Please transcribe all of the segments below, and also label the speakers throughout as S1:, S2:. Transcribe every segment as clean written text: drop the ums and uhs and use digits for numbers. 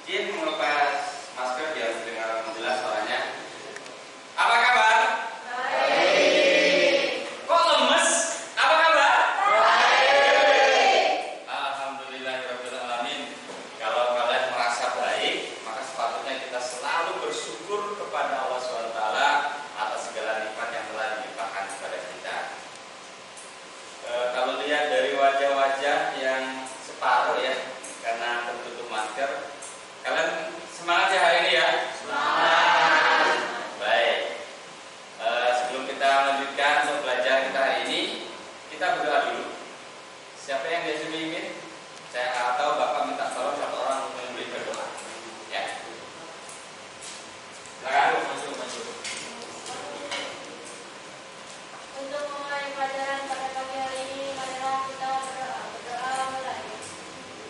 S1: Izin melepas masker biar terdengar jelas suaranya. Apa kabar?
S2: Baik.
S1: Kok lemes? Apa kabar?
S2: Baik.
S1: Alhamdulillahirabbil alamin. Kalau kalian merasa baik, maka sepatutnya kita selalu bersyukur kepada Allah SWT atas segala nikmat yang telah dilimpahkan kepada kita. Kalau lihat dari wajah-wajah yang separuh ya, karena tertutup masker, kalian semangat ya hari ini ya?
S2: Semangat.
S1: Baik. Sebelum kita lanjutkan untuk belajar kita hari ini, kita berdoa dulu. Siapa yang biasa ingin? Saya atau Bapak minta tolong satu orang untuk memberi berdoa. Ya. Silakan. Masuk.
S2: Untuk memulai pelajaran pada pagi hari ini, marilah kita berdoa. Berdoa mulai.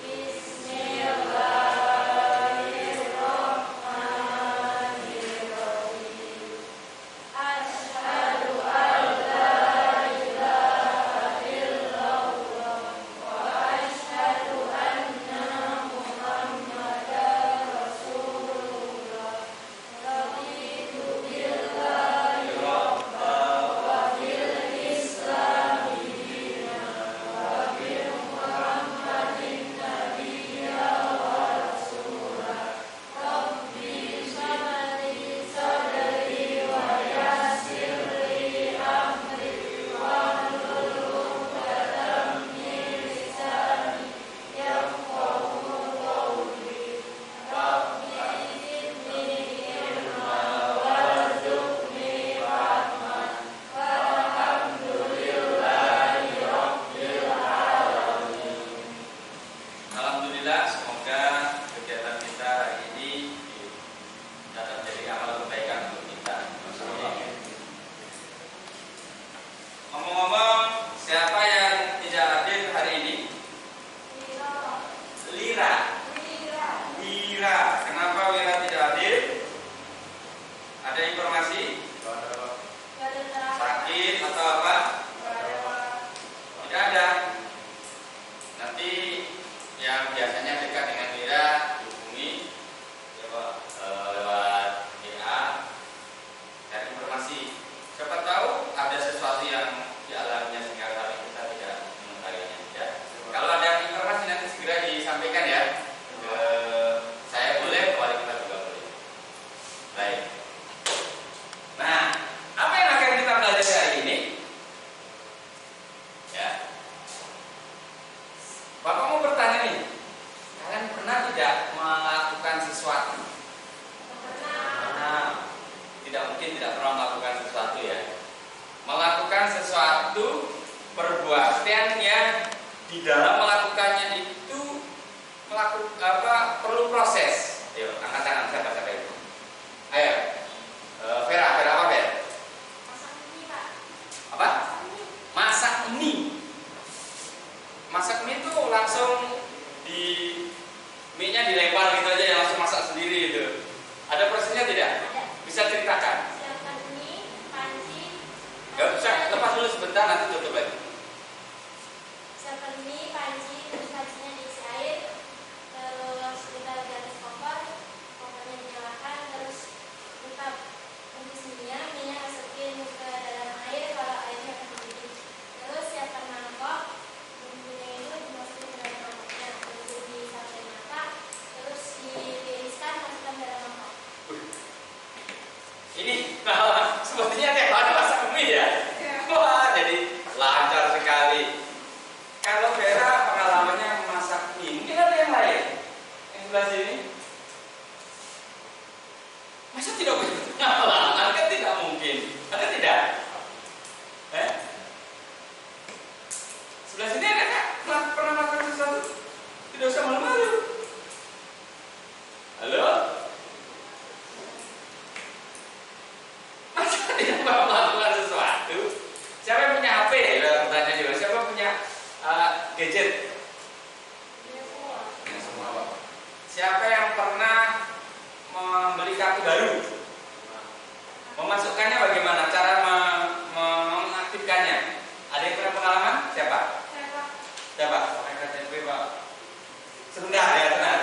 S2: Bismillahirrahmanirrahim. Asyhadu an la ilaha illallah wa asyhadu anna Muhammadar Rasulullah. Raditu billahi rabba wa bil islami dinan wa bi Muhammadin nabiyya wa rasulah. Rabbi shrah li sadri wa yassir li amri wahlul 'uqdatam min lisani yafqahu qawli. Rabbi zidni ilma warzuqni fahman. Walhamdulillahi rabbil alamin.
S1: Alhamdulillah, semoga kegiatan kita hari ini dapat menjadi amal kebaikan untuk kita. Ngomong-ngomong, siapa yang tidak hadir hari ini? Lira. Kenapa Wira tidak hadir? Ada informasi? Sakit atau apa? Tidak ada. Nanti yang biasanya dekat dengan Wira dihubungi lewat WA cari informasi. Siapa tahu ada sesuatu yang dialaminya sehingga kali kita tidak mengetahuinya. Ya. Kalau ada informasi nanti segera disampaikan ya. Ke saya boleh, wali kita juga boleh. Baik. Nah, apa yang akan kita pelajari hari ini? Ya. Bapak mau bertanya nih, kalian pernah tidak melakukan sesuatu? Nah, tidak mungkin tidak pernah melakukan sesuatu ya. Melakukan sesuatu perbuatan yang di dalam melakukannya itu perlu proses. Ayo, angkat tangan siapa itu? Ayo, Vera apa Vera?
S2: Masak mie, Pak.
S1: Apa? Masak mie. Masak mie itu langsung di mie-nya dilempar gitu aja ya, langsung masak sendiri gitu. Ada prosesnya tidak?
S2: Ada.
S1: Bisa ceritakan?
S2: Siapkan mie, panci.
S1: Gak usah, lepas dulu sebentar nanti tutup lagi.
S2: Siapkan mie, panci, terus pancinya diisi air. Terus kita di atas kompornya dinyalakan. Terus kita tumis mie-nya masukin ke dalam air kalau airnya akan mendidih. Terus siapkan mangkok. Bumbunya itu dimasukin ke dalam mangkoknya. Terus disampai matang. Terus ditiriskan masukkan ke dalam mangkok.
S1: Ini sepertinya tiap hari masak mie ya? Wah, jadi lancar sekali. Kalau Vera pengalamannya memasak mie, mungkin ada yang lain? Yang sebelah sini? Masa tidak punya pengalaman? Kan tidak mungkin. Ada tidak? Sebelah sini ada nggak? Pernah melakukan sesuatu? Tidak usah malu-malu. Halo? Masa tidak mau melakukan sesuatu? Siapa yang punya HP? Bertanya juga. Siapa yang punya gadget? Ya, semua Pak. Siapa yang pernah membeli kartu baru? Memasukkannya bagaimana? Cara mengaktifkannya? Ada yang pernah pengalaman? Siapa? Siapa? Pakai KTP Pak. Sebentar ya, tenang.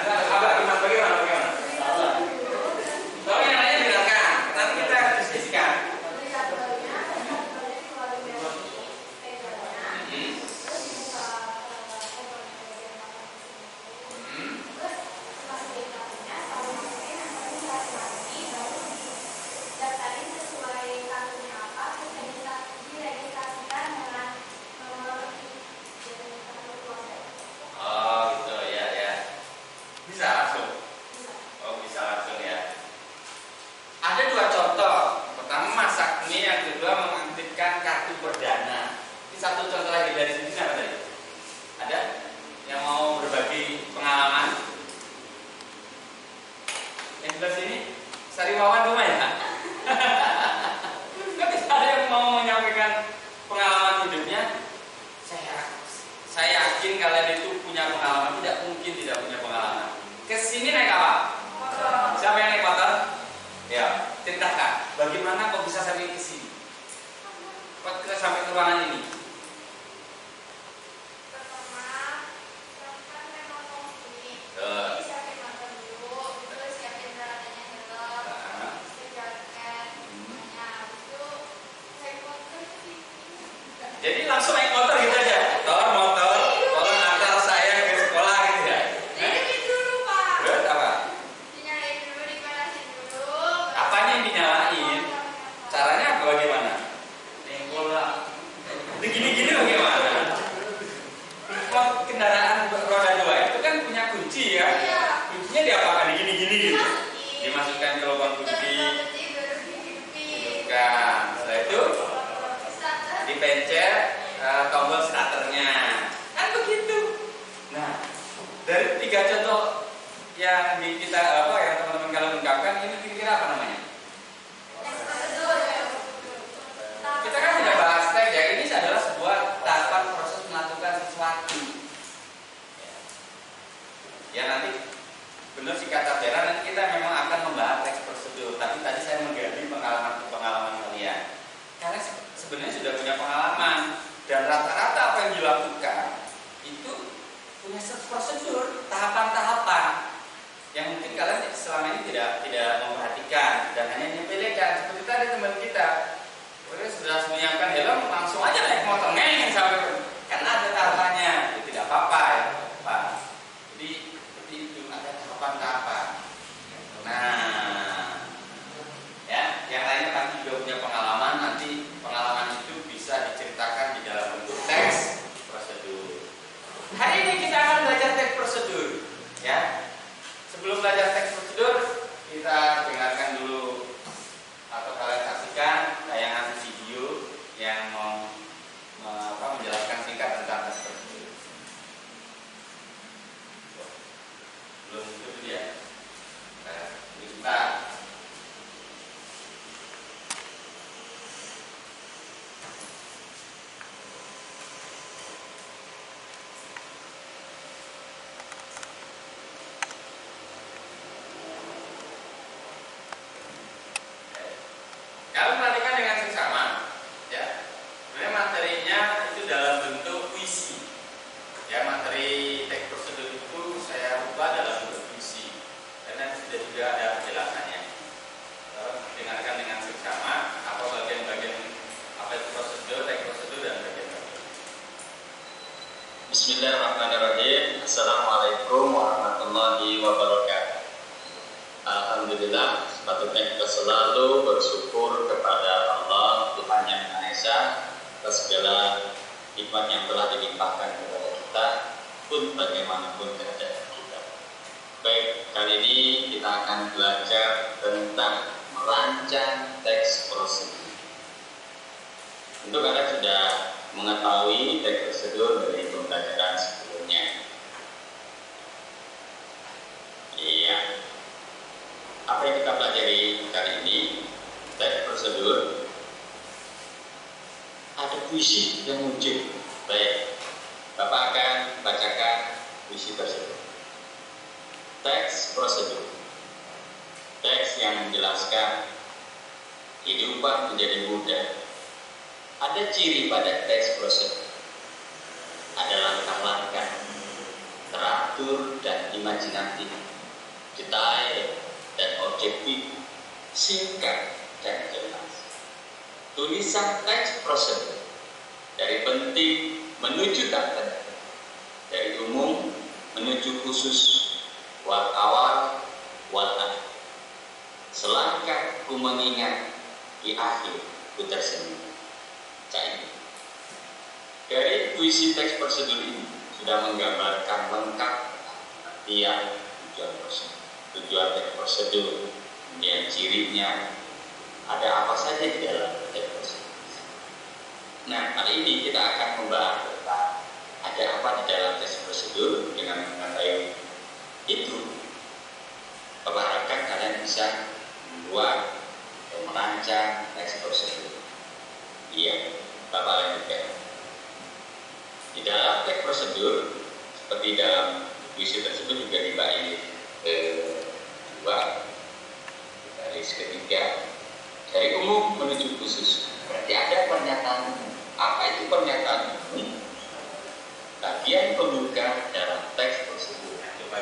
S1: Bagaimana? dua contoh. Pertama masak mie, yang kedua mengaktifkan kartu perdana. Ini satu contoh lagi dari sini apa tadi? Ada yang mau berbagi pengalaman? Yang sebelah sini, Sariwawan rumah ya? Nggak ada yang mau menyampaikan pengalaman hidupnya? Saya yakin kalian itu punya pengalaman, tidak mungkin tidak punya pengalaman. Kesini naik apa? Siapa yang naik motor? Ya, ceritakan. Bagaimana kok bisa sampai ke sini? Kok kita sampai ke ruangan ini? Jadi langsung naik motor gitu aja. Motor, tolong antar saya ke sekolah gitu ya.
S2: Dinyalain dulu, Pak.
S1: Terus apa?
S2: Dinyalain dulu, dipanasin dulu.
S1: Apanya yang dinyalain? Caranya apa bagaimana? Gini-gini bagaimana? Kok kendaraan roda dua itu kan punya kunci ya?
S2: Iya.
S1: Kuncinya diapakan? Gini-gini gitu. Dimasukkan ke lubang kunci. Bukan. Setelah itu dipencet tombol starternya. Kan begitu. Nah, dari 3 contoh yang kita yang teman-teman kalian ungkapkan ini kira-kira apa namanya? Kita kan sudah bahas teks ya, ini adalah sebuah tahapan proses melakukan sesuatu. Ya nanti benar sih kata Vera, nanti kita memang akan membahas teks prosedur. Tapi tadi saya menggali pengalaman kalian. Karena sebenarnya sudah punya pengalaman dan rata-rata apa yang dilakukan itu punya prosedur, tahapan-tahapan yang mungkin kalian selama ini tidak memperhatikan dan hanya menyepelekan. Seperti tadi teman kita, sudah menyiapkan helm, langsung aja naik motor sampai kan ada tahapannya, ya, tidak apa-apa ya, Pak. Jadi seperti itu ada tahapan-tahapan. Nah, ya, yang lainnya kami juga punya pengalaman. Nanti pengalaman itu bisa diceritakan di dalam bentuk teks prosedur. Hari ini kita akan belajar teks prosedur, ya. Sebelum belajar teks prosedur, kita dengarkan dulu atau kalian saksikan tayangan video yang menjelaskan singkat tentang teks prosedur. Belum itu dia. Kita kalau perhatikan dengan seksama, ya, sebenarnya materinya itu dalam bentuk puisi. Ya, materi teks prosedur itu saya ubah dalam bentuk puisi, karena sudah juga ada penjelasannya. Dengarkan dengan seksama apa bagian-bagian apa itu prosedur, teks prosedur dan bagian-bagian. Bismillahirrahmanirrahim. Assalamualaikum warahmatullahi wabarakatuh. Alhamdulillah, sepatutnya kita selalu bersyukur kepada Allah Tuhan Yang Maha Esa atas segala nikmat yang telah dilimpahkan kepada kita pun bagaimanapun keadaan kita. Baik, kali ini kita akan belajar tentang merancang teks prosedur. Tentu kalian sudah mengetahui teks prosedur dari pembelajaran sebelumnya. Iya. Apa yang kita pelajari kali ini, teks prosedur, ada puisi yang muncul. Baik, Bapak akan bacakan puisi tersebut. Teks prosedur, teks yang menjelaskan kehidupan menjadi mudah. Ada ciri pada teks prosedur, ada langkah-langkah teratur dan imajinatif, detail dan objektif, singkat dan jelas. Tulisan teks prosedur dari penting menuju tak penting, dari umum menuju khusus, wal awal wal akhir. Selangkah ku mengingat, di akhir ku tersenyum. Cak. Dari puisi teks prosedur ini sudah menggambarkan lengkap artian tujuan teks prosedur, kemudian cirinya, ada apa saja di dalam teks prosedur. Nah, kali ini kita akan membahas tentang ada apa di dalam teks prosedur. Dengan mengetahui itu, Bapak harapkan kalian bisa membuat atau merancang teks prosedur. Iya, Bapak lanjutkan. Di dalam teks prosedur, seperti dalam puisi tersebut juga dibagi dua, garis ketiga, dari umum menuju khusus. Berarti ada pernyataan umum. Apa itu pernyataan umum? Bagian pembuka dalam teks prosedur.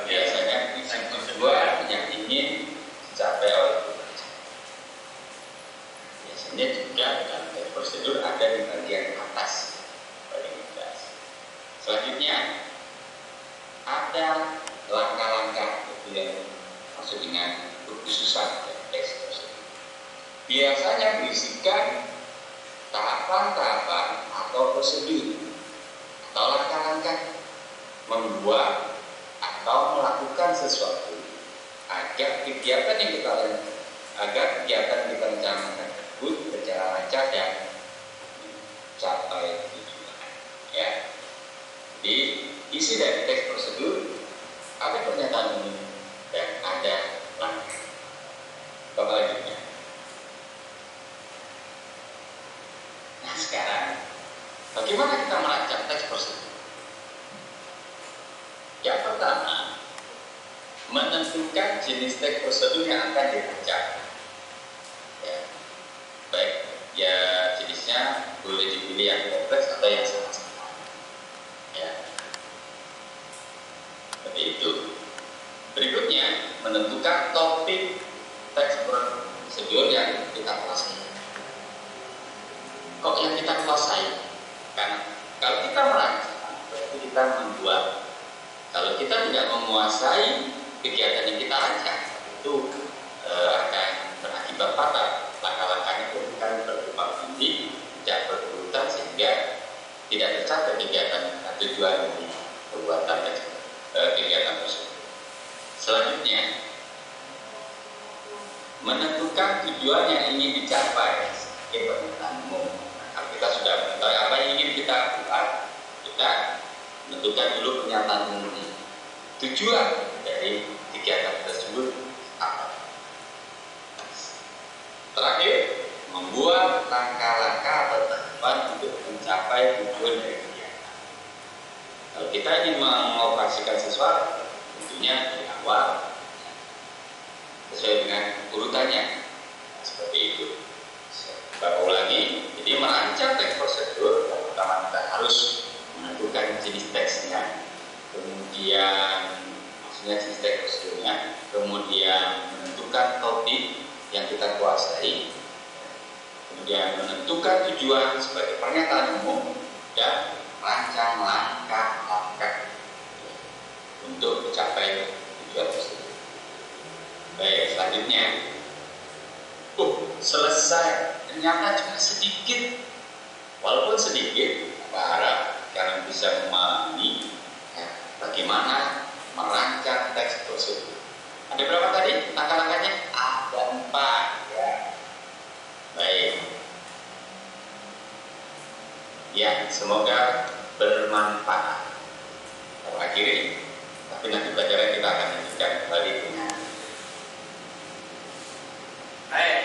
S1: Biasanya isi kedua yang ingin dicapai oleh pembaca. Biasanya juga dalam teks prosedur ada di bagian atas, bagian atas. Selanjutnya ada langkah-langkah yang maksud dengan kekhususan teks prosedur. Biasanya berisikan tahapan-tahapan atau prosedur atau langkah-langkah membuat atau melakukan sesuatu agar kegiatan yang kita rencanakan tersebut berjalan lancar dan mencapai tujuan. Ya. Jadi isi dari teks prosedur ada pernyataan umum dan ada langkah. Bapak lanjutnya. Nah sekarang, bagaimana kita merancang teks prosedur? Yang pertama, menentukan jenis teks prosedur yang akan dirancang. Ya, baik, ya jenisnya boleh dipilih yang kompleks atau yang sangat sederhana. Ya, seperti itu. Berikutnya, menentukan topik teks prosedur yang kita kuasai. Kok yang kita kuasai? Karena kalau kita merancang, berarti kita membuat. Kalau kita tidak menguasai kegiatan yang kita rancang, itu akan berakibat fatal. Langkah-langkahnya itu bukan berkembang tinggi, tidak berurutan sehingga tidak tercapai kegiatan tujuan dari perbuatan kegiatan tersebut. Selanjutnya, menentukan tujuan yang ingin dicapai sebagai pernyataan umum. Kalau kita sudah mengetahui apa yang ingin kita buat, kita menentukan dulu pernyataan umum. Tujuan dari kegiatan tersebut apa? Terakhir, membuat langkah-langkah atau tahapan untuk mencapai tujuan dari kegiatan. Kalau kita ingin mengoperasikan sesuatu, tentunya dari awal sesuai dengan urutannya. Seperti itu. Bapak ulangi, jadi merancang teks prosedur, pertama kita harus menentukan jenis teksnya, kemudian maksudnya jenis teks prosedurnya, kemudian menentukan topik yang kita kuasai, kemudian menentukan tujuan sebagai pernyataan umum, dan merancang langkah-langkah untuk mencapai tujuan tersebut. Baik, selanjutnya, selesai. Ternyata cuma sedikit, walaupun sedikit, berharap kalian bisa memahami bagaimana merancang teks prosedur. Ada berapa tadi langkah-langkahnya? Ada 4 ya. Baik. Ya, semoga bermanfaat. Akhiri, tapi nanti pelajaran kita akan lanjutkan kembali dengan baik.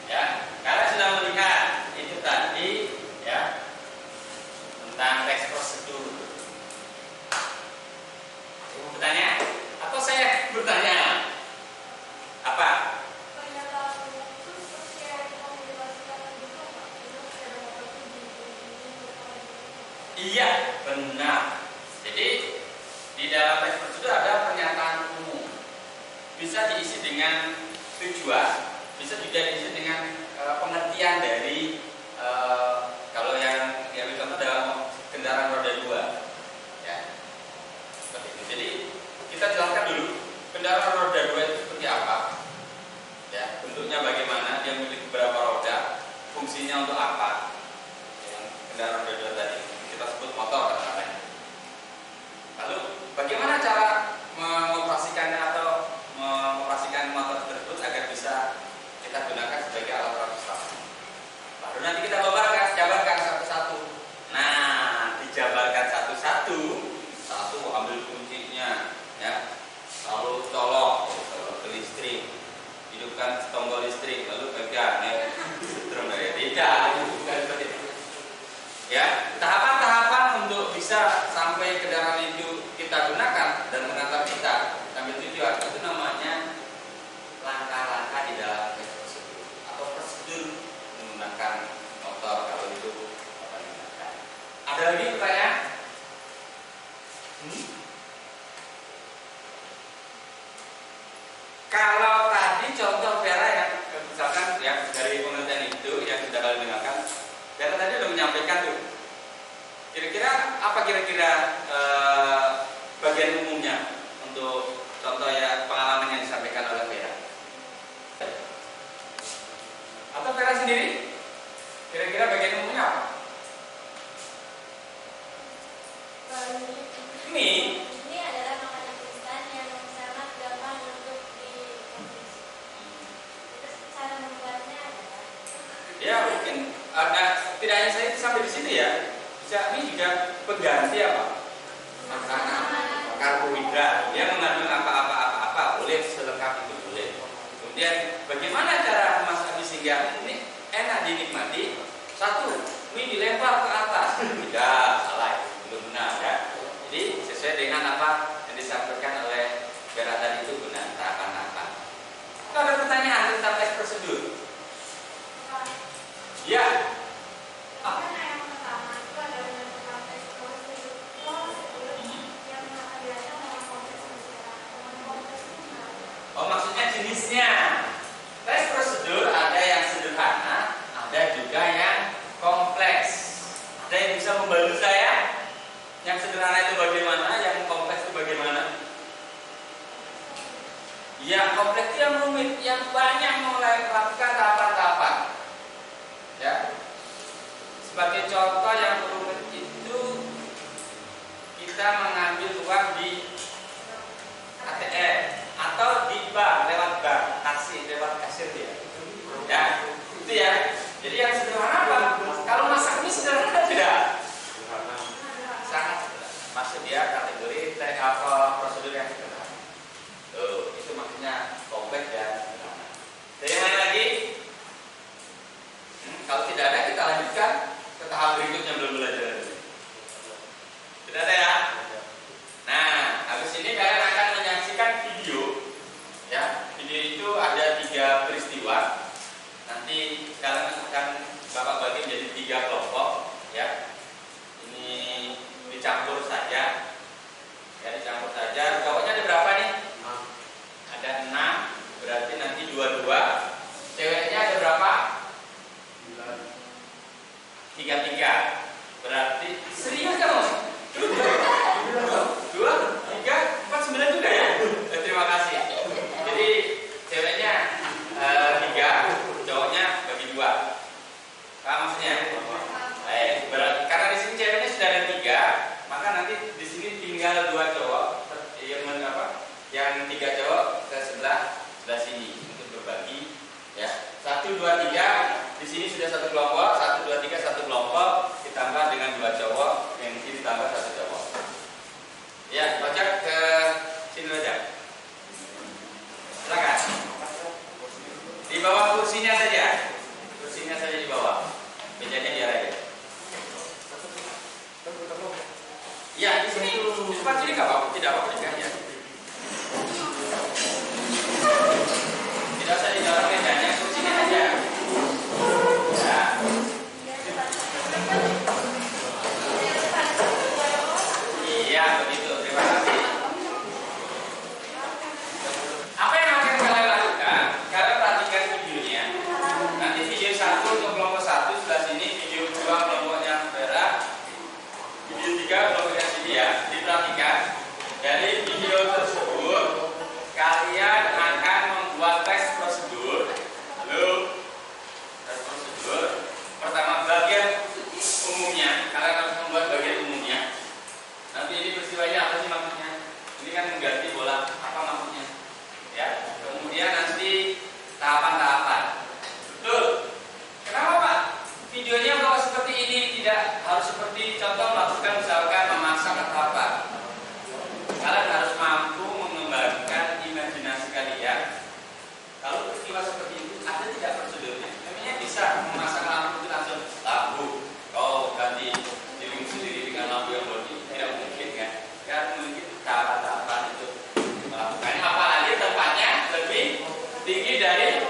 S1: Ya, kalian sudah melihat itu tadi ya tentang teks prosedur. Bertanya? Atau saya bertanya? Apa? Iya, benar. Jadi di dalam teks prosedur ada pernyataan umum. Bisa diisi dengan tujuan, bisa juga diisi dengan pengertian dari kalau yang contoh dalam kendaraan roda 2 ya, seperti itu. Jadi kita jelaskan dulu kendaraan roda 2 itu seperti apa ya, bentuknya bagaimana, dia memiliki berapa roda, fungsinya untuk apa. Yang kendaraan roda 2 tadi kita sebut motor katanya. Lalu bagaimana cara mengoperasikannya atau mengoperasikan motor tersebut agar bisa kita gunakan sebagai alat transportasi kalau tadi contoh Vera yang misalkan ya dari pengertian itu yang sudah kalian dengarkan, Vera tadi sudah menyampaikan tuh. Kira-kira apa bagian umumnya untuk contoh ya pengalaman yang disampaikan oleh Vera? Atau Vera sendiri? Kira-kira bagian umumnya apa?
S2: Ini adalah makanan instan yang sangat gampang untuk dikonsumsi. Terus cara membuatnya adalah
S1: Ya mungkin ada, tidak hanya saya sampai di sini ya. Bisa ini juga pengganti apa? Makanan, karbohidrat. Dia mengandung apa boleh selengkap itu boleh. Kemudian bagaimana cara memasak mie sehingga ini enak dinikmati? Satu, mie dilempar ke atas. Tidak, salah itu belum benar ya. Jadi sesuai dengan apa yang disampaikan oleh Vera tadi itu benar tahapan-tahapan. Kalau ada pertanyaan tentang tes prosedur? Ya.
S2: yang pertama itu adalah tentang tes prosedur yang biasa dengan kompleks
S1: Oh, maksudnya jenisnya. Tes prosedur ada yang sederhana, ada juga yang kompleks. Ada yang bisa membantu saya? Yang sederhana itu bagaimana? Yang kompleks itu bagaimana? Ya, kompleks itu yang rumit, yang banyak mulai melakukan tahapan-tahapan. Ya. Sebagai contoh yang rumit itu kita mengambil uang di ATM atau di bank lewat bank, lewat kasir ya. Ya, itu ya. Jadi yang sederhana apa? Kalau masak ini sederhana tidak? Sangat sederhana. Masuk dia kategori prosedur yang sederhana. Itu maksudnya kompleks dan sederhana. Jadi yang lain lagi? Kalau tidak ada kita lanjutkan ke tahap berikutnya belum belajar. Tidak ada ya? Nah, habis ini kalian akan menyaksikan video. Ya, video itu ada 3 peristiwa. Nanti kalian akan Bapak bagi menjadi 3 kelompok. Ya, ini dicampur saja. Ya, dicampur saja. Cowoknya ada berapa nih? Ada 6. Berarti nanti 2-2. Ceweknya ada berapa? 3-3. Berarti serius kamu? 2, 3, 4, 9 juga ya? Terima kasih. Jadi ceweknya 3, cowoknya bagi 2. Paham maksudnya? Baik. Karena di sini ceweknya sudah ada 3, maka nanti di sini tinggal 2 cowok. Yang 3 cowok ke sebelah sini untuk berbagi. Ya, 1, 2, 3. Di sini sudah 1 kelompok, 1, 2, 3 1 kelompok ditambah dengan 2 cowok, yang ini ditambah 1 cowok. Ya, baca ke sini saja. Silakan. Di bawah kursinya saja. Kursinya saja di bawah. Mejanya biar aja. Ya, di sini di depan sini enggak apa-apa, tidak apa-apa juga ya. Tidak usah di dalam mejanya, kursinya aja. Iya, begitu. Terima kasih. Apa yang akan kalian lakukan? Kalian perhatikan videonya. Nanti video 1 untuk kelompok 1 sebelah sini, video 2 kelompoknya Vera, video 3 kelompoknya sini ya. Diperhatikan. Dari video tersebut, kalian akan membuat tes prosedur. Lalu tes prosedur. Pertama bagian umumnya, kalian harus membuat bagian umumnya. Nanti ini peristiwanya apa sih maksudnya? Ini kan mengganti bola, apa maksudnya? Ya. Kemudian nanti tahapan-tahapan. Betul. Kenapa Pak? Videonya kalau seperti ini tidak harus seperti contoh melakukan misalkan memasak atau apa. Kalian harus mampu mengembangkan imajinasi kalian. Kalau peristiwa seperti itu ada tidak prosedurnya? Namanya bisa memasak lampu itu langsung lampu. Kau ganti dirimu sendiri dengan lampu yang bodi. Tidak mungkin kan? Kan mungkin tahapan-tahapan itu melakukannya. Apalagi tempatnya lebih tinggi dari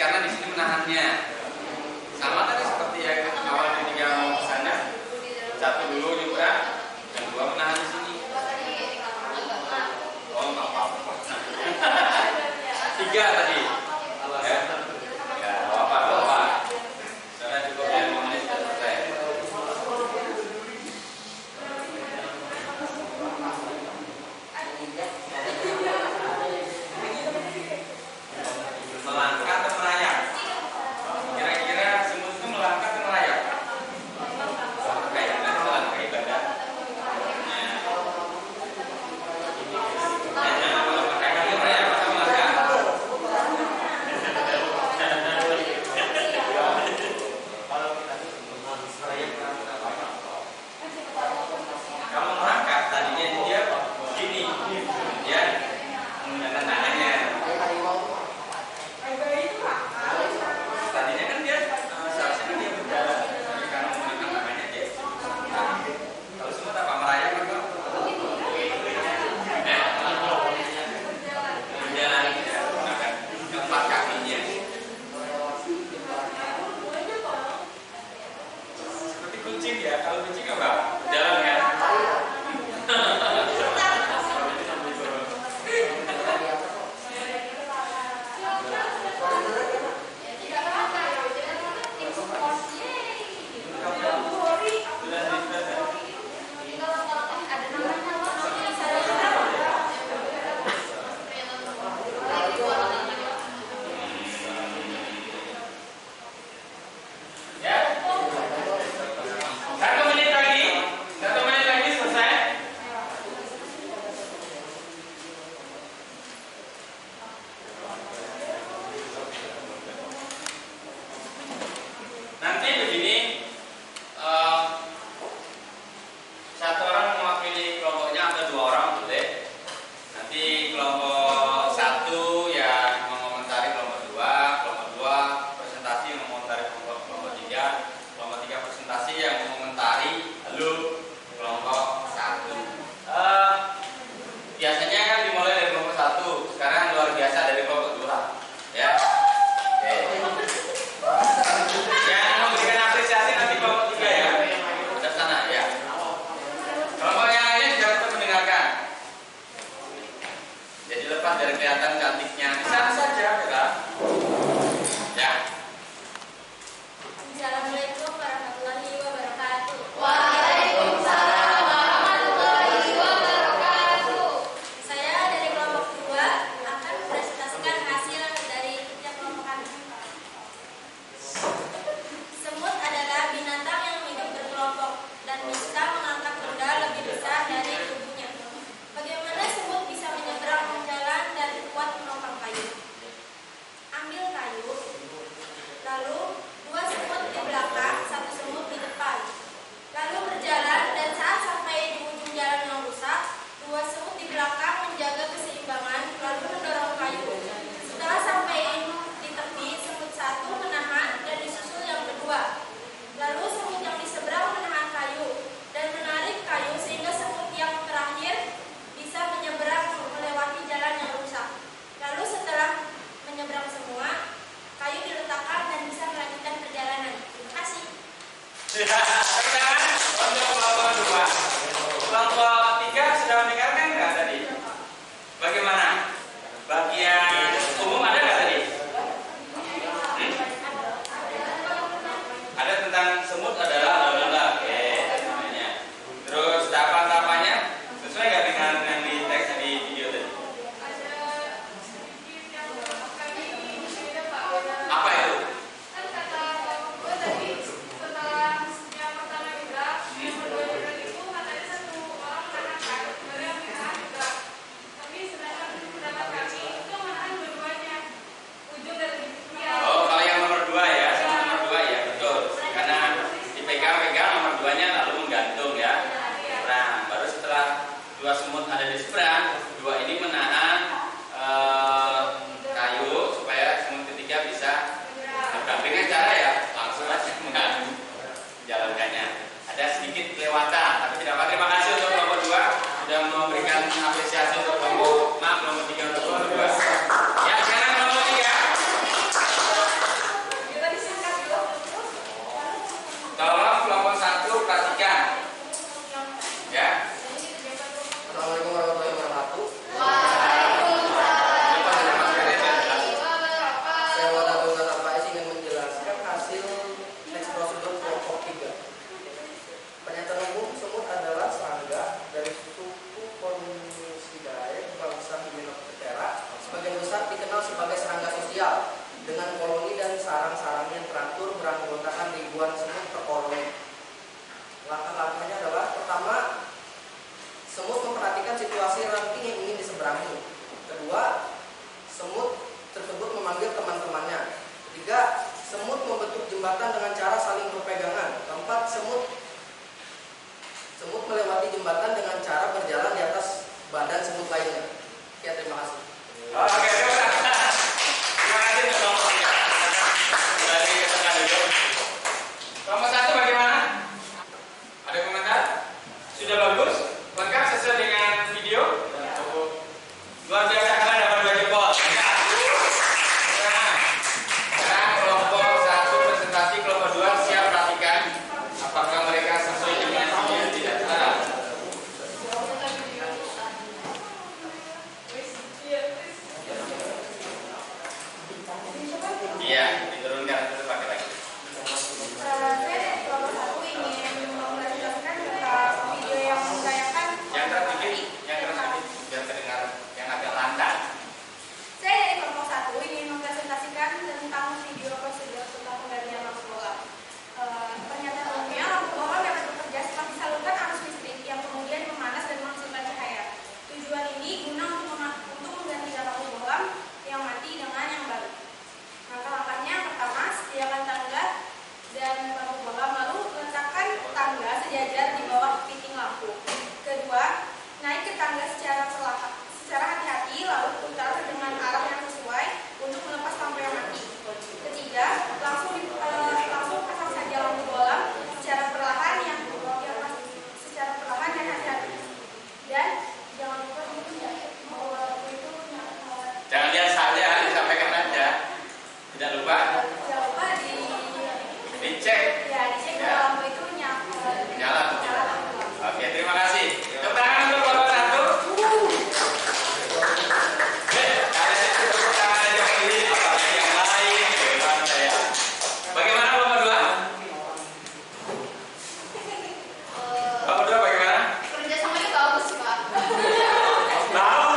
S1: karena di sini menahannya. Sama tadi seperti yang awal ketika mau ke sana. Satu dulu nyebrang, yang dua menahan di sini. Oh, nggak apa-apa. Tiga tadi. Ya, ya apa-apa. Karena cukup yang menit sudah selesai. Melangkah atau merayap? Kira-kira semut itu melangkah atau merayap? Kayak melangkah ibadah. Kalau pakai kaki merayap atau melangkah? Kalau melangkah tadinya dia gini, dia menggunakan tangannya. Tadinya kan dia seharusnya kan dia berjalan, tapi karena menggunakan tangannya dia. Kalau semut apa merayap atau berjalan ya, menggunakan keempat kakinya. Seperti kucing ya, kalau kucing apa? Jalan kan? Ya. 1 menit lagi.
S3: dengan koloni dan sarang-sarang yang teratur beranggotakan ribuan semut per koloni. Langkah-langkahnya adalah: pertama, semut memperhatikan situasi ranting yang ingin diseberangi. Kedua, semut tersebut memanggil teman-temannya. Ketiga, semut membentuk jembatan dengan cara saling berpegangan. Keempat, semut melewati jembatan dengan cara berjalan di atas badan semut lainnya. Oke, terima kasih.
S1: Oke, terima kasih untuk kelompoknya. Dari keterangan dulu. Kelompok 1 bagaimana? Ada komentar? Sudah bagus? Lengkap sesuai dengan video? Luar biasa, kalian dapat 2 jempol. Sekarang kelompok 1 presentasi, kelompok 2 siap perhatikan apakah mereka sesuai dengan video tidak. Iya, diturunkan dulu pakai lagi.
S2: Saya dari kelompok 1 ingin mempresentasikan tentang video yang mengayakan
S1: Yang tersedikit, biar terdengar yang agak lantang.
S2: Saya dari kelompok 1 ingin mempresentasikan tentang video prosedur tentang penggantian lampu bola. Pernyataan umumnya, lampu bola dapat bekerja seperti saluran arus listrik yang kemudian memanas dan menghasilkan cahaya. Tujuan ini guna untuk menggantikan lampu bola yang mati dengan yang baru. Langkah-langkahnya: pertama, sediakan tangga dan lampu bola, lalu letakkan tangga sejajar di bawah titik lampu. Kedua, naik ke tangga secara hati-hati, lalu putar dengan arah yang sesuai untuk melepas lampu yang mati. Ketiga, langsung pasang saja lampu bola secara perlahan dan hati-hati. Dan jangan lupa bahwa lampu itu
S1: Jangan lihat saja, disampaikan aja. Tidak lupa dicek.
S2: dicek bahwa lampu itu
S1: Nyala. Oke, terima kasih. Tepuk tangan untuk kelompok 1. Kalian tepuk tangan aja ini, apalagi yang lain. Bagaimana saya? Bagaimana kelompok 2? Kelompok 2 bagaimana?
S2: kerjasamanya bagus, Pak.
S1: Tahu?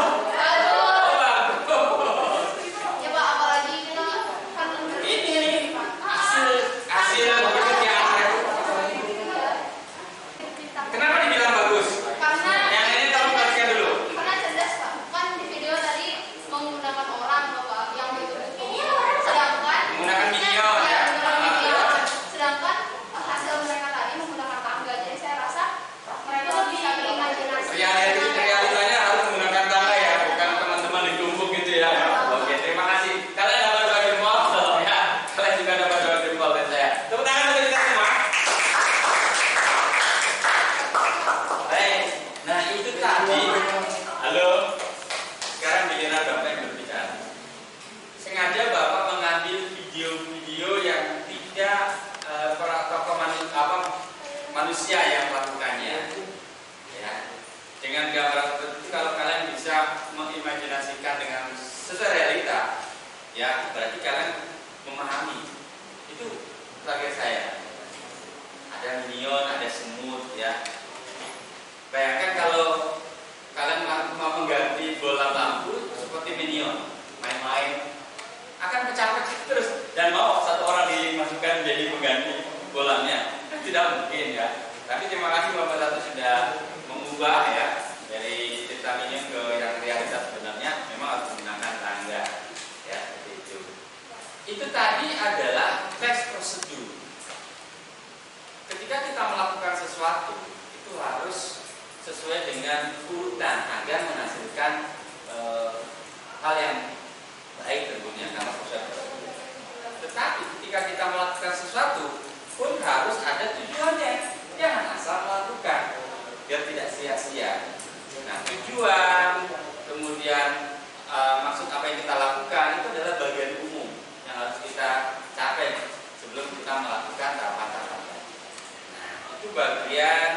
S2: Ya Pak, apalagi kita kan
S1: Ini hasil pekerjaan saya. Kenapa dibilang bagus?
S2: karena
S1: Yang ini tolong perhatikan dulu.
S2: cerdas, Pak. Kan di video tadi menggunakan orang, Pak, yang betul-betul. Sedangkan
S1: Menggunakan minion ya.
S2: sedangkan hasil mereka tadi menggunakan tangga. Jadi saya rasa mereka bisa berimajinasi.
S1: Realitanya harus menggunakan tangga ya, bukan teman-teman ditumpuk gitu ya. Oke, terima kasih. Kalian dapat 2 jempol ya. Kalian juga dapat 2 jempol dari saya. Tepuk tangan untuk kita semua. Baik. Nah, itu tadi. Halo. Sekarang giliran Bapak yang berbicara. Sengaja Bapak mengambil video-video yang tidak para tokoh manusia yang melakukannya. Ya. Dengan gambaran seperti itu, kalau kalian bisa mengimajinasikan dengan sesuai realita, ya berarti kalian memahami. Itu target saya. Ada minion, ada semut, ya. Bayangkan kalau kalian mau mengganti bola lampu seperti minion, main-main, akan pecah-pecah terus. Dan mau satu orang dimasukkan menjadi pengganti bolanya, tidak mungkin ya. Tapi terima kasih Bapak Satu sudah mengubah ya dari cerita minion ke yang realitas sebenarnya memang harus menggunakan tangga ya seperti itu. Itu tadi adalah teks prosedur. Ketika kita melakukan sesuatu itu harus sesuai dengan urutan agar menghasilkan hal yang baik tentunya karena proses. Tetapi ketika kita melakukan sesuatu pun harus ada tujuannya. Jangan asal melakukan biar tidak sia-sia. Nah, tujuan kemudian maksud apa yang kita lakukan itu adalah bagian umum yang harus kita capai sebelum kita melakukan tahapan-tahapan. Nah, itu bagian